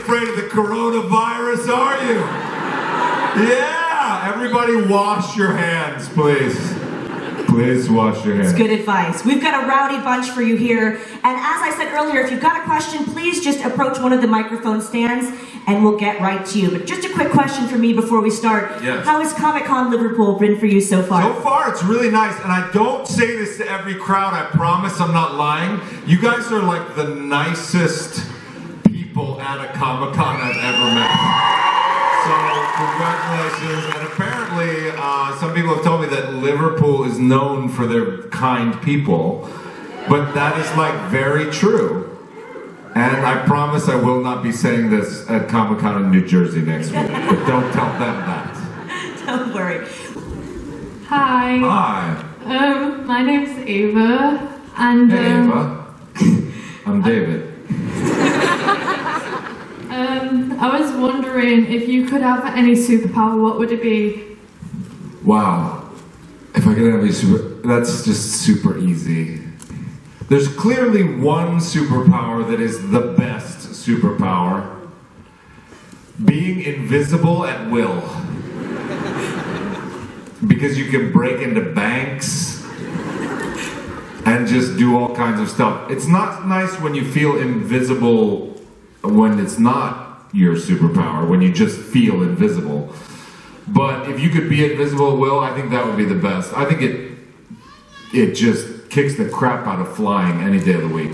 afraid of the coronavirus, are you? Yeah, everybody wash your hands, please. Please wash your hands. It's good advice. We've got a rowdy bunch for you here. And as I said earlier, if you've got a question, please just approach one of the microphone stands and we'll get right to you. But just a quick question for me before we start. Yes. How has Comic Con Liverpool been for you so far? So far, it's really nice. And I don't say this to every crowd. I promise I'm not lying. You guys are like the nicest people at a Comic Con I've ever met. So, congratulations. And apparently, some people have told me that Liverpool is known for their kind people. But that is like very true. And I promise I will not be saying this at Comic Con in New Jersey next week. But don't tell them that. Don't worry. Hi. Hi. My name's Ava, and Hey, Ava. I'm David. I was wondering if you could have any superpower, what would it be? Wow. If I could have a that's just super easy. There's clearly one superpower that is the best superpower. Being invisible at will. Because you can break into banks and just do all kinds of stuff. It's not nice when you feel invisible when it's not your superpower, when you just feel invisible. But if you could be invisible at will, I think that would be the best. I think it just kicks the crap out of flying any day of the week.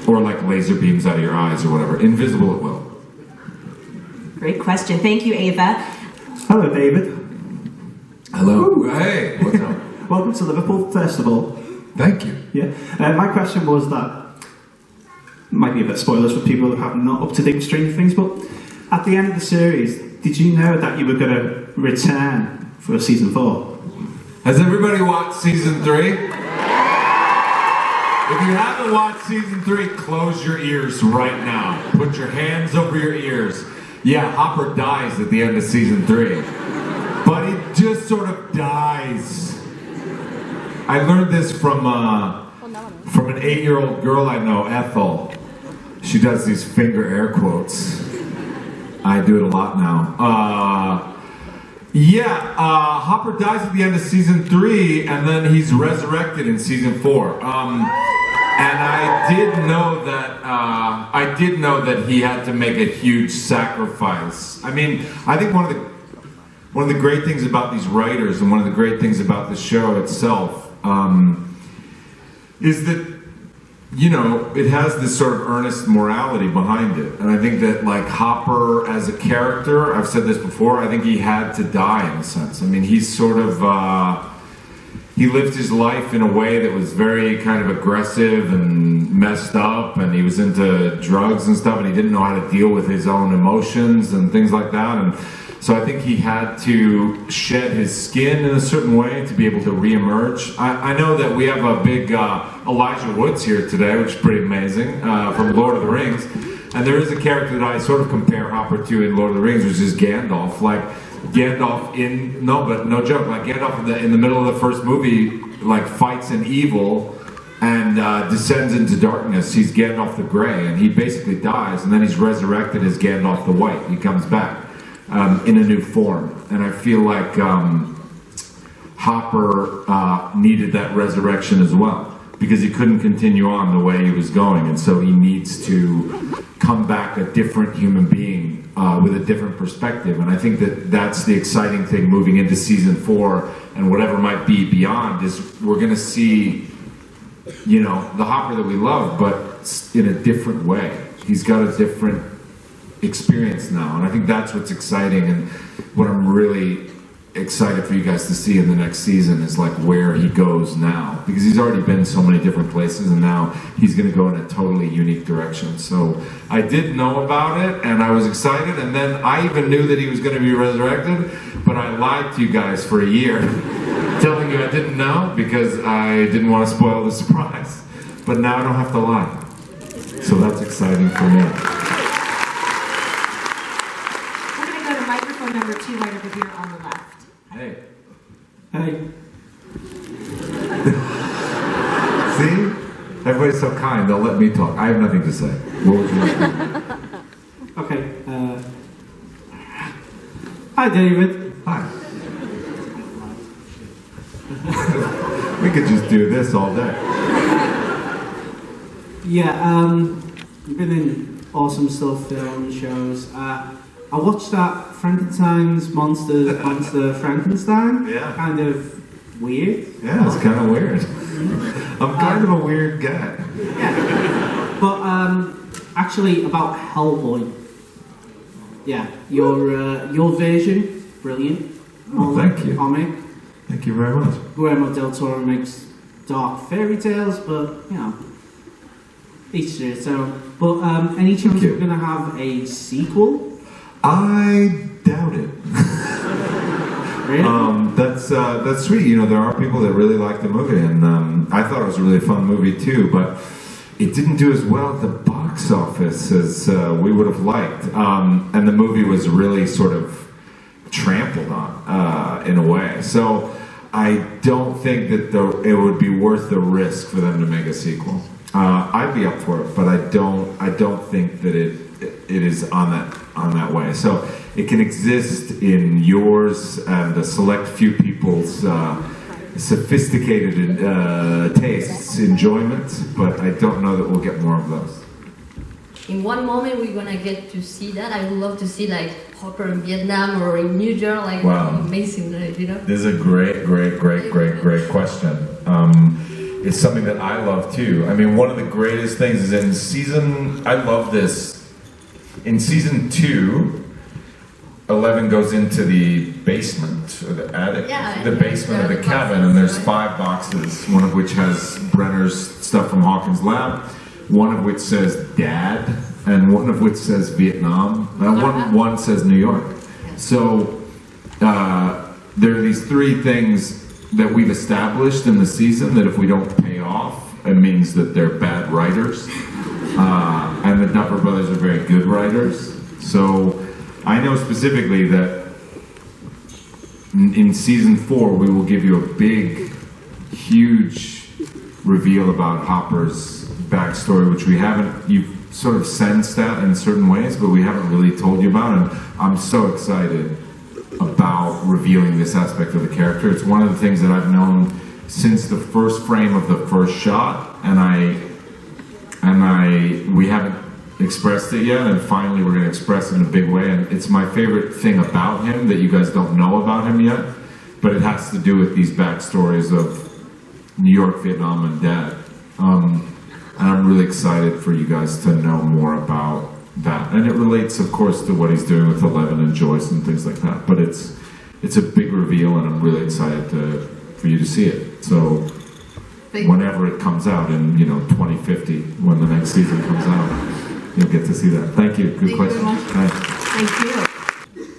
Or like laser beams out of your eyes or whatever. Invisible at will. Great question. Thank you, Ava. Hello, David. Hello. Ooh. Hey, what's up? Welcome to Liverpool, first of all. Thank you. Yeah. My question was that, might be a bit spoilers for people who have not up to date with Stranger Things, but at the end of the series, did you know that you were going to return for season 4? Has everybody watched season 3? If you haven't watched season 3, close your ears right now. Put your hands over your ears. Yeah, Hopper dies at the end of season 3. But he just sort of dies. I learned this from an 8-year-old girl I know, Ethel. She does these finger air quotes. I do it a lot now. Hopper dies at the end of season 3, and then he's resurrected in season 4. And I did know that he had to make a huge sacrifice. I mean, I think one of the great things about these writers and one of the great things about the show itself is that, you know, it has this sort of earnest morality behind it. And I think that, like, Hopper as a character, I've said this before, I think he had to die in a sense. I mean, he's sort of, he lived his life in a way that was very kind of aggressive and messed up, and he was into drugs and stuff, and he didn't know how to deal with his own emotions and things like that. And so I think he had to shed his skin in a certain way to be able to reemerge. I know that we have a big Elijah Woods here today, which is pretty amazing, from Lord of the Rings. And there is a character that I sort of compare Hopper to in Lord of the Rings, which is Gandalf. Like Gandalf no joke, like Gandalf in the middle of the first movie, like fights an evil and descends into darkness. He's Gandalf the Grey, and he basically dies, and then he's resurrected as Gandalf the White. He comes back. In a new form. And I feel like Hopper needed that resurrection as well, because he couldn't continue on the way he was going, and so he needs to come back a different human being with a different perspective. And I think that that's the exciting thing moving into season 4 and whatever might be beyond, is we're going to see, you know, the Hopper that we love, but in a different way. He's got a different experience now, and I think that's what's exciting, and what I'm really excited for you guys to see in the next season is like where he goes now, because he's already been so many different places, and now he's going to go in a totally unique direction. So I did know about it, and I was excited, and then I even knew that he was going to be resurrected, but I lied to you guys for a year telling you I didn't know because I didn't want to spoil the surprise. But now I don't have to lie, so that's exciting for me. Number 2 right over here on the left. Hey. Hey. See? Everybody's so kind, they'll let me talk. I have nothing to say. What would you like to do? Okay. Hi, David. Hi. We could just do this all day. Yeah, you've been in awesome stuff, film, shows. I watched that Frankenstein's Monster Frankenstein. Yeah. Kind of weird. Yeah, it's kind of weird. I'm kind of a weird guy. Yeah. But actually, about Hellboy. Yeah, your version, brilliant. Oh, thank you. Comic. Thank you very much. Guillermo del Toro makes dark fairy tales, but you know, each to its own. But any chance we're going to have a sequel? I doubt it. Really? That's sweet. You know, there are people that really like the movie, and I thought it was a really fun movie too. But it didn't do as well at the box office as we would have liked, and the movie was really sort of trampled on in a way. So I don't think that it would be worth the risk for them to make a sequel. I'd be up for it, but I don't think that it is on that way. So it can exist in yours and a select few people's sophisticated tastes, enjoyment, but I don't know that we'll get more of those. In one moment we're gonna get to see that. I would love to see like Hopper in Vietnam or in New York, like amazing, you know? This is a great question. It's something that I love too. I mean, one of the greatest things is in season 2, 11 goes into the basement, or the attic, the basement of the cabin, and there's 5 boxes, one of which has Brenner's stuff from Hawkins' lab, one of which says Dad, and one of which says Vietnam, one says New York. So there are these 3 things that we've established in the season that if we don't pay off, it means that they're bad writers. And the Duffer Brothers are very good writers. So I know specifically that in season 4 we will give you a big, huge reveal about Hopper's backstory, which we haven't, you've sort of sensed that in certain ways, but we haven't really told you about, and I'm so excited about revealing this aspect of the character. It's one of the things that I've known since the first frame of the first shot, and we haven't expressed it yet, and finally we're going to express it in a big way, and it's my favorite thing about him that you guys don't know about him yet, but it has to do with these backstories of New York, Vietnam, and Dad. And I'm really excited for you guys to know more about that. And it relates, of course, to what he's doing with Eleven and Joyce and things like that. But it's a big reveal, and I'm really excited for you to see it. So whenever it comes out in 2050, when the next season comes out, you'll get to see that. Thank you. Good question. Thank you.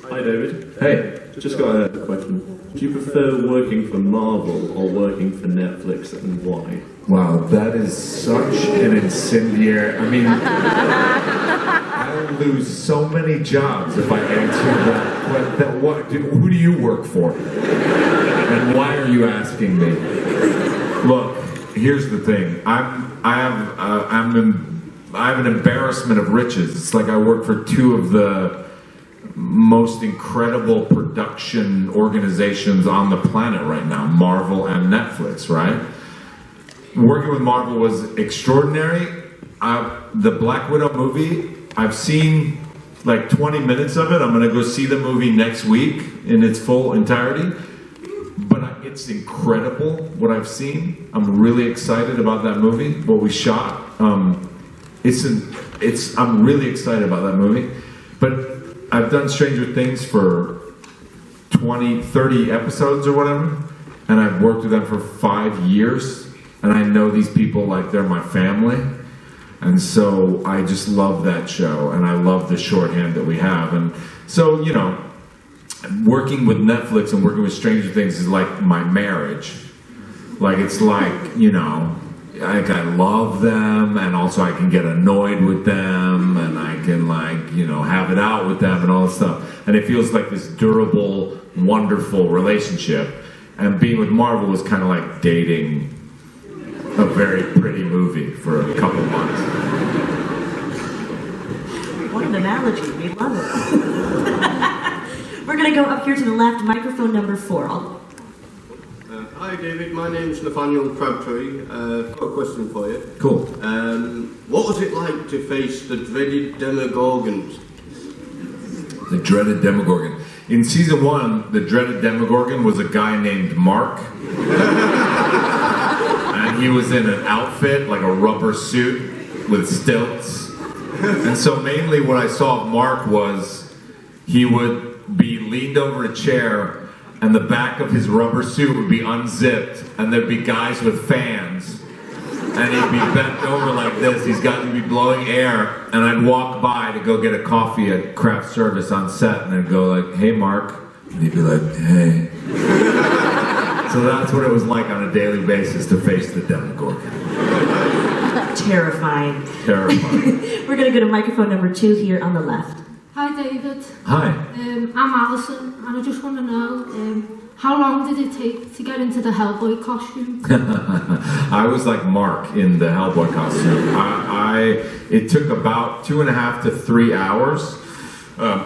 Hi, David. Hey. Just got a question. Do you prefer working for Marvel or working for Netflix, and why? Wow, that is such an incendiary. I mean, I'll lose so many jobs if I answer that. Who do you work for? And why are you asking me? Look, here's the thing. I have an embarrassment of riches. It's like I work for 2 of the most incredible production organizations on the planet right now, Marvel and Netflix, right? Working with Marvel was extraordinary. The Black Widow movie, I've seen like 20 minutes of it. I'm going to go see the movie next week in its full entirety. But it's incredible what I've seen. I'm really excited about that movie, what we shot. I'm really excited about that movie. But I've done Stranger Things for 20, 30 episodes or whatever, and I've worked with them for 5 years, and I know these people like they're my family, and so I just love that show, and I love the shorthand that we have, and so, working with Netflix and working with Stranger Things is like my marriage. Like, it's like, I love them, and also I can get annoyed with them, and I can have it out with them and all this stuff. And it feels like this durable, wonderful relationship. And being with Marvel was kind of like dating a very pretty movie for a couple months. What an analogy. We love it. We're going to go up here to the left, microphone number 4. Hi David, my name's Nathaniel Crabtree. I've got a question for you. Cool. What was it like to face the dreaded Demogorgons? The dreaded Demogorgon. In season 1, the dreaded Demogorgon was a guy named Mark. And he was in an outfit, like a rubber suit with stilts. And so mainly what I saw of Mark was he would be leaned over a chair and the back of his rubber suit would be unzipped and there'd be guys with fans. And he'd be bent over like this. He'd be blowing air, and I'd walk by to go get a coffee at craft service on set, and I'd go like, "Hey, Mark," and he'd be like, "Hey." So that's what it was like on a daily basis to face the Demogorgon. Terrifying. Terrifying. We're going to go to microphone number 2 here on the left. Hi David. Hi. I'm Alison, and I just want to know, how long did it take to get into the Hellboy costume? I was like Mark in the Hellboy costume. It took about 2.5 to 3 hours.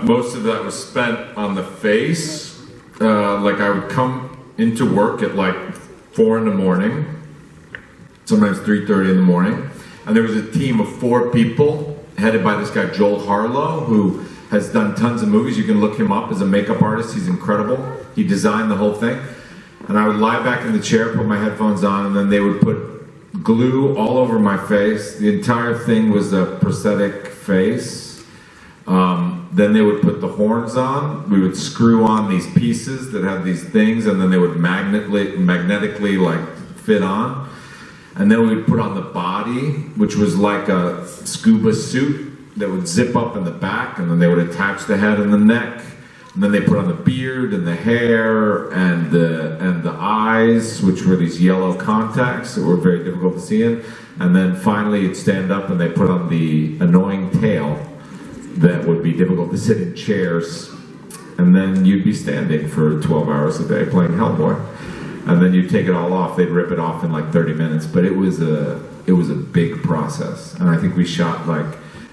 Most of that was spent on the face. Like I would come into work at like 4 in the morning, sometimes 3:30 in the morning, and there was a team of 4 people headed by this guy Joel Harlow, who has done tons of movies. You can look him up as a makeup artist. He's incredible. He designed the whole thing. And I would lie back in the chair, put my headphones on, and then they would put glue all over my face. The entire thing was a prosthetic face. Then they would put the horns on. We would screw on these pieces that had these things, and then they would magnetically like fit on. And then we would put on the body, which was like a scuba suit that would zip up in the back, and then they would attach the head and the neck. And then they put on the beard and the hair and the eyes, which were these yellow contacts that were very difficult to see in. And then finally you'd stand up and they put on the annoying tail that would be difficult to sit in chairs. And then you'd be standing for 12 hours a day playing Hellboy. And then you'd take it all off. They'd rip it off in like 30 minutes. But it was a big process. And I think we shot like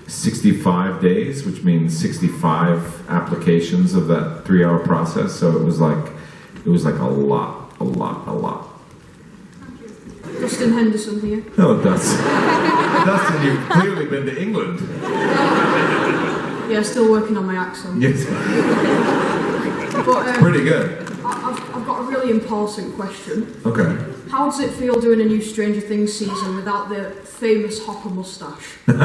65 days, which means 65 applications of that 3-hour process. So it was like a lot. Dustin Henderson here. No, Dustin, you've clearly been to England. Yeah, still working on my accent. Yes. But, pretty good. I've got a really important question. Okay. How does it feel doing a new Stranger Things season without the famous Hopper mustache? I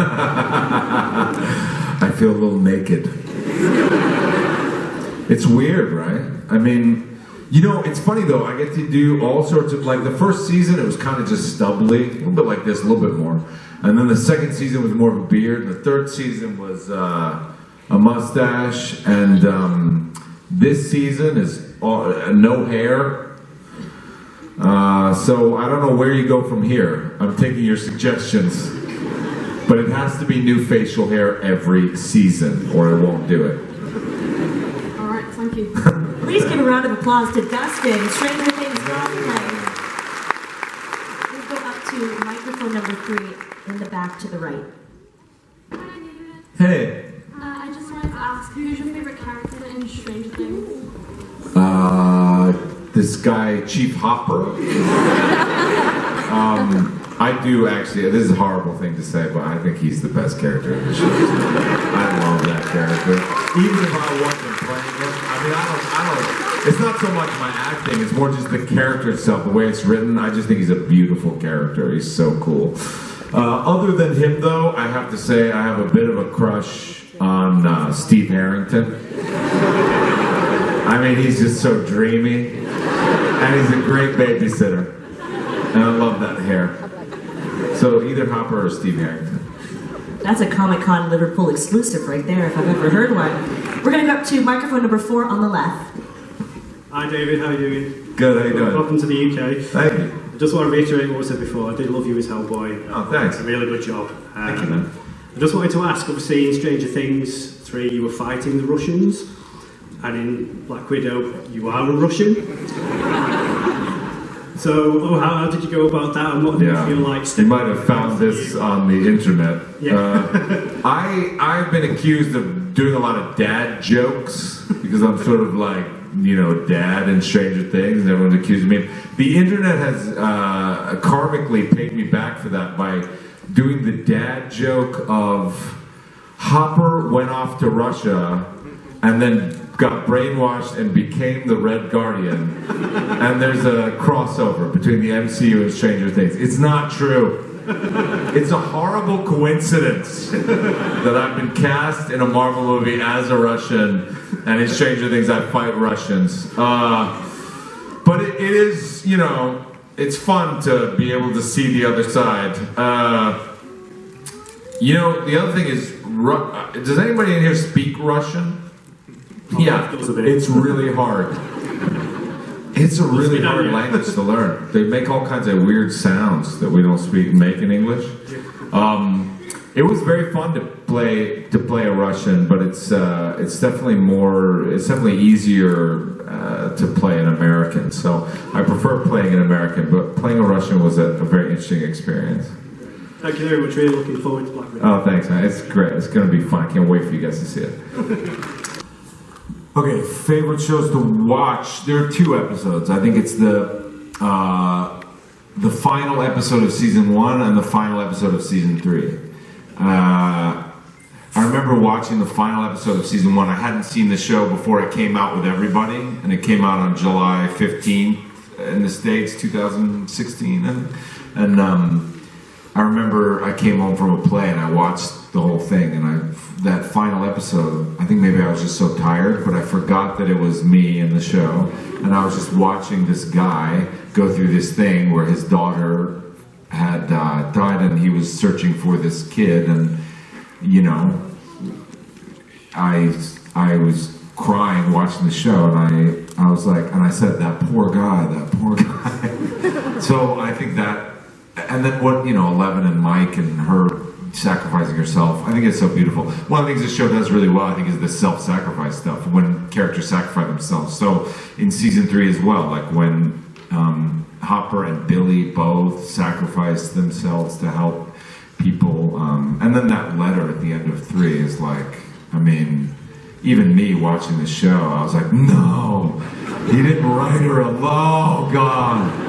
feel a little naked. It's weird, right? I mean, you know, it's funny though, I get to do all sorts of, like the first season it was kind of just stubbly, a little bit like this, a little bit more. And then the second season was more of a beard, and the third season was a mustache, and this season is no hair. So I don't know where you go from here. I'm taking your suggestions. But it has to be new facial hair every season, or I won't do it. All right, thank you. Please give a round of applause to Dustin, Stranger Things cosplay. We'll go up to microphone number 3 in the back to the right. Hi, David. Hey. I just wanted to ask, who's your favorite character in Stranger Things? This guy, Chief Hopper. I do actually, this is a horrible thing to say, but I think he's the best character in the show. I love that character. Even if I wasn't playing him, I mean, I don't, it's not so much my acting, it's more just the character itself, the way it's written. I just think he's a beautiful character. He's so cool. Other than him, though, I have to say I have a bit of a crush on Steve Harrington. I mean, he's just so dreamy, and he's a great babysitter, and I love that hair. So either Hopper or Steve Harrington. That's a Comic Con Liverpool exclusive right there, if I've ever heard one. We're going to go up to microphone number 4 on the left. Hi David, how are you doing? Good, how you doing? Welcome to the UK. Thank you. I just want to reiterate what I said before. I did love you as Hellboy. Oh, thanks. It's a really good job. Thank you, man. I just wanted to ask, obviously in Stranger Things 3 you were fighting the Russians, and in Black Widow you are a Russian. So, how did you go about that, and what did you feel like? You might have found this on the internet. Yeah. I've been accused of doing a lot of dad jokes because I'm sort of like, dad in Stranger Things, and everyone's accusing me. The internet has karmically paid me back for that by doing the dad joke of Hopper went off to Russia and then got brainwashed and became the Red Guardian, and there's a crossover between the MCU and Stranger Things. It's not true. It's a horrible coincidence that I've been cast in a Marvel movie as a Russian, and in Stranger Things I fight Russians. But it is, it's fun to be able to see the other side. The other thing is, does anybody in here speak Russian? Yeah, it's really hard. It's a really hard language to learn. They make all kinds of weird sounds that we don't make in English. It was very fun to play a Russian, but it's definitely easier to play an American. So I prefer playing an American, but playing a Russian was a very interesting experience. Thank you very much. Really looking forward to Black Widow. Oh, thanks, man. It's great. It's going to be fun. I can't wait for you guys to see it. Okay, favorite shows to watch. There are 2 episodes. I think it's the final episode of season 1 and the final episode of season 3. I remember watching the final episode of season 1. I hadn't seen the show before it came out with everybody, and it came out on July 15th in the States, 2016. And I remember I came home from a play and I watched the whole thing, and that final episode, I think maybe I was just so tired, but I forgot that it was me in the show, and I was just watching this guy go through this thing where his daughter had died, and he was searching for this kid, and I was crying watching the show, and I was like, and I said, that poor guy. So I think that, and then what, 11 and Mike and her sacrificing herself, I think it's so beautiful. One of the things this show does really well, I think, is the self-sacrifice stuff, when characters sacrifice themselves. So in season 3 as well, like when Hopper and Billy both sacrifice themselves to help people, and then that letter at the end of 3 is like, even me watching the show, I was like, no, he didn't write her alone. Oh, God.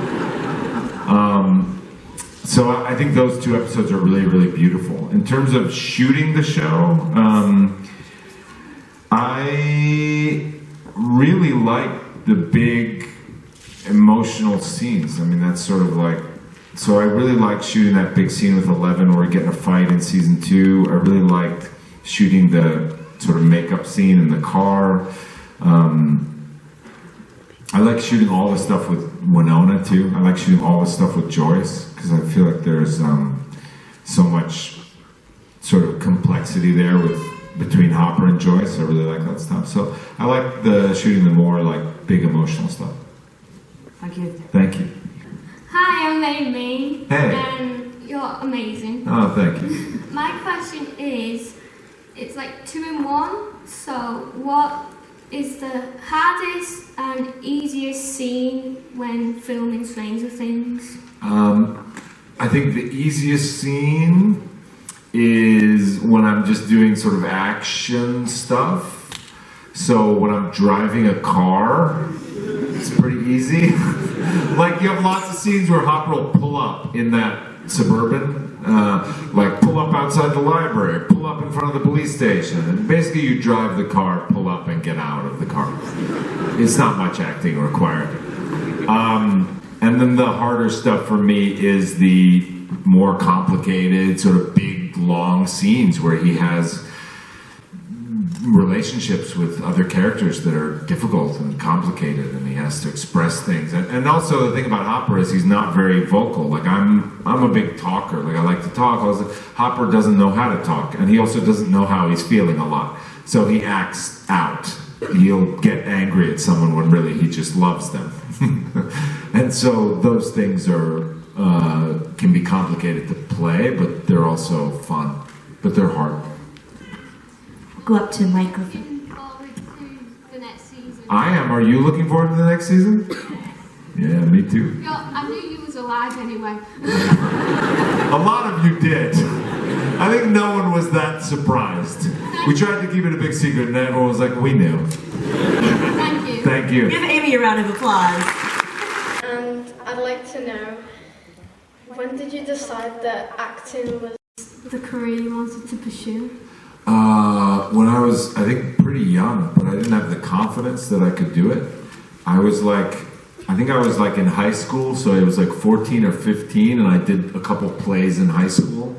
So I think those 2 episodes are really, really beautiful. In terms of shooting the show, I really like the big emotional scenes. That's sort of like, so I really liked shooting that big scene with 11 where we get in a fight in season 2. I really liked shooting the sort of makeup scene in the car. I like shooting all the stuff with Winona too. I like shooting all the stuff with Joyce, because I feel like there's so much sort of complexity there between Hopper and Joyce. I really like that stuff. So I like shooting the more like big emotional stuff. Thank you. Thank you. Hi, I'm Amy. Hey. And you're amazing. Oh, thank you. My question is, it's like 2 in 1. So what is the hardest and easiest scene when filming Stranger Things? I think the easiest scene is when I'm just doing sort of action stuff. So when I'm driving a car, it's pretty easy. Like, you have lots of scenes where Hopper will pull up in that Suburban, like pull up outside the library, pull up in front of the police station, and basically you drive the car, pull up, and get out of the car. It's not much acting required. And then the harder stuff for me is the more complicated, sort of big, long scenes where he has relationships with other characters that are difficult and complicated, and he has to express things. And also the thing about Hopper is he's not very vocal. Like, I'm a big talker. Like, I like to talk. Hopper doesn't know how to talk, and he also doesn't know how he's feeling a lot. So he acts out. He'll get angry at someone when really he just loves them. And so those things are can be complicated to play, but they're also fun. But they're hard. Go up to the microphone. Looking forward to the next season. I am. Are you looking forward to the next season? Yeah, me too. I'm alive anyway. A lot of you did. I think no one was that surprised. We tried to keep it a big secret, and everyone was like, we knew. Thank you. Thank you. Give Amy a round of applause. And I'd like to know, when did you decide that acting was the career you wanted to pursue? When I was, I think, pretty young, but I didn't have the confidence that I could do it. I was like, I think I was like in high school, so I was like 14 or 15, and I did a couple plays in high school.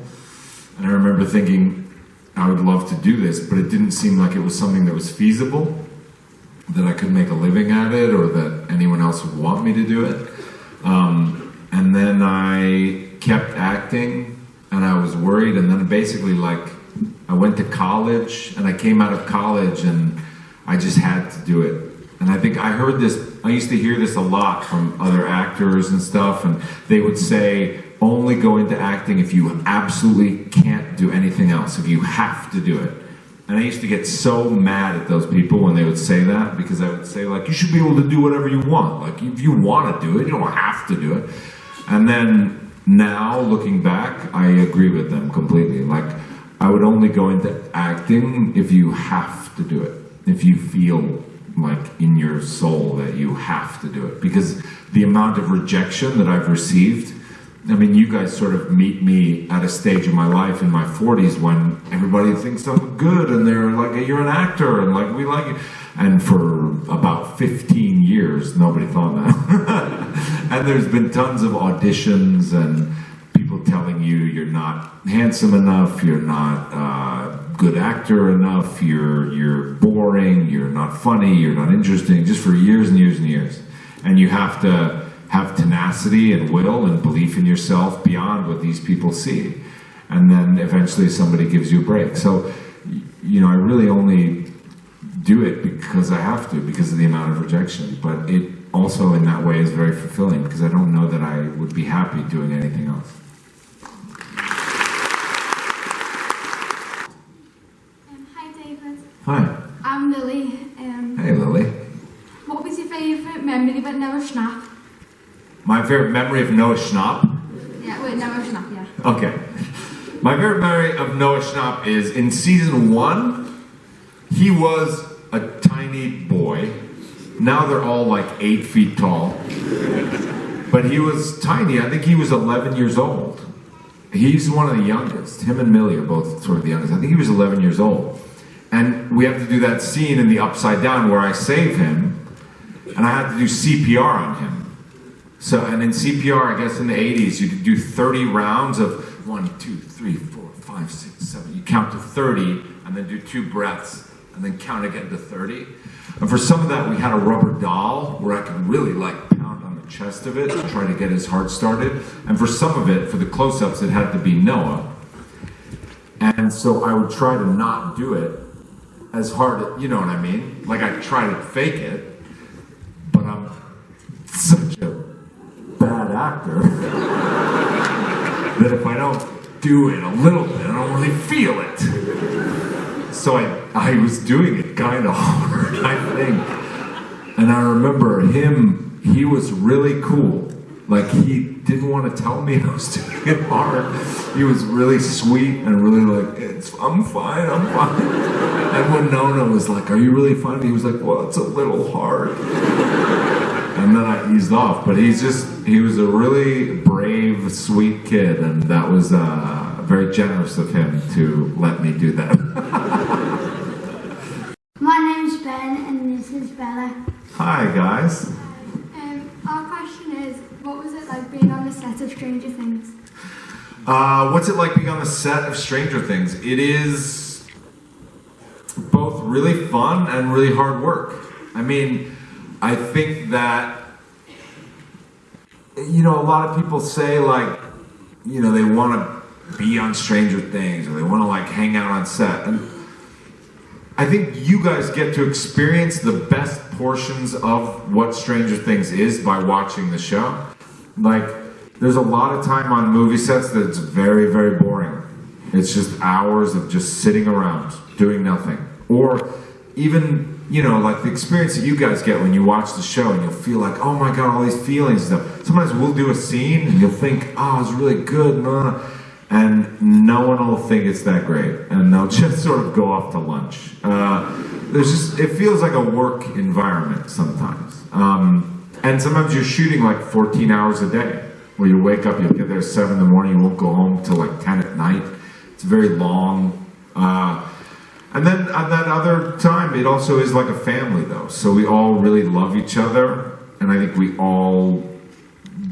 And I remember thinking, I would love to do this, but it didn't seem like it was something that was feasible, that I could make a living at it, or that anyone else would want me to do it. And then I kept acting, and I was worried, and then basically like, I went to college, and I came out of college, and I just had to do it. And I think I heard this, I used to hear this a lot from other actors and stuff, and they would say, only go into acting if you absolutely can't do anything else, if you have to do it. And I used to get so mad at those people when they would say that, because I would say, like, you should be able to do whatever you want. Like, if you want to do it, you don't have to do it. And then now, looking back, I agree with them completely. Like, I would only go into acting if you have to do it, if you feel like in your soul that you have to do it. Because the amount of rejection that I've received, I mean, you guys sort of meet me at a stage of my life in my 40s when everybody thinks I'm good, and they're like, you're an actor, and like, we like you. And for about 15 years, nobody thought that. And there's been tons of auditions and people telling you you're not handsome enough, you're not a good actor enough, you're boring, you're not funny, you're not interesting, just for years and years and years. And you have to have tenacity and will and belief in yourself beyond what these people see. And then eventually somebody gives you a break. So, you know, I really only do it because I have to, because of the amount of rejection. But it also in that way is very fulfilling, because I don't know that I would be happy doing anything else. Hi David. Hi. I'm Lily. Hey Lily. What was your favourite memory of Noah Schnapp? My favorite memory of Noah Schnapp? Yeah, wait, Noah Schnapp, yeah. Okay. My favorite memory of Noah Schnapp is in season 1, he was a tiny boy. Now they're all like 8 feet tall. But he was tiny. I think he was 11 years old. He's one of the youngest. Him and Millie are both sort of the youngest. I think he was 11 years old. And we have to do that scene in the Upside Down where I save him, and I had to do CPR on him. So, and in CPR, I guess in the 80s, you could do 30 rounds of 1, 2, 3, 4, 5, 6, 7. You count to 30, and then do 2 breaths, and then count again to 30. And for some of that, we had a rubber doll where I could really like pound on the chest of it to try to get his heart started. And for some of it, for the close-ups, it had to be Noah. And so I would try to not do it as hard, you know what I mean? Like I try to fake it, but I'm such a bad actor that if I don't do it a little bit, I don't really feel it. So I was doing it kind of hard, I think. And I remember him, he was really cool. Like he didn't want to tell me I was doing it hard. He was really sweet and really like, I'm fine, I'm fine. And when Nona was like, are you really fine? He was like, well, it's a little hard. And then I eased off. But he was a really brave, sweet kid. And that was very generous of him to let me do that. My name's Ben and this is Bella. Hi, guys. Our question is, what was it like being on the set of Stranger Things? What's it like being on the set of Stranger Things? It is both really fun and really hard work. I mean, I think that, you know, a lot of people say like, you know, they want to be on Stranger Things or they want to like hang out on set. And I think you guys get to experience the best portions of what Stranger Things is by watching the show. Like, there's a lot of time on movie sets that's very, very boring. It's just hours of just sitting around, doing nothing. Or even, you know, like the experience that you guys get when you watch the show and you'll feel like, oh my God, all these feelings and stuff. Sometimes we'll do a scene and you'll think, oh, it's really good, and no one will think it's that great. And they'll just sort of go off to lunch. It feels like a work environment sometimes. And sometimes you're shooting like 14 hours a day, where you wake up, you'll get there at 7 in the morning, you won't go home till like 10 at night. It's very long. And then at that other time, it also is like a family though. So we all really love each other. And I think we all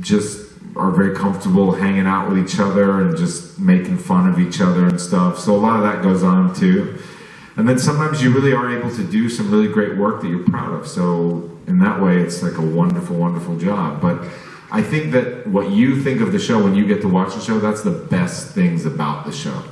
just are very comfortable hanging out with each other and just making fun of each other and stuff. So a lot of that goes on too. And then sometimes you really are able to do some really great work that you're proud of. So in that way, it's like a wonderful, wonderful job. But I think that what you think of the show when you get to watch the show, that's the best things about the show.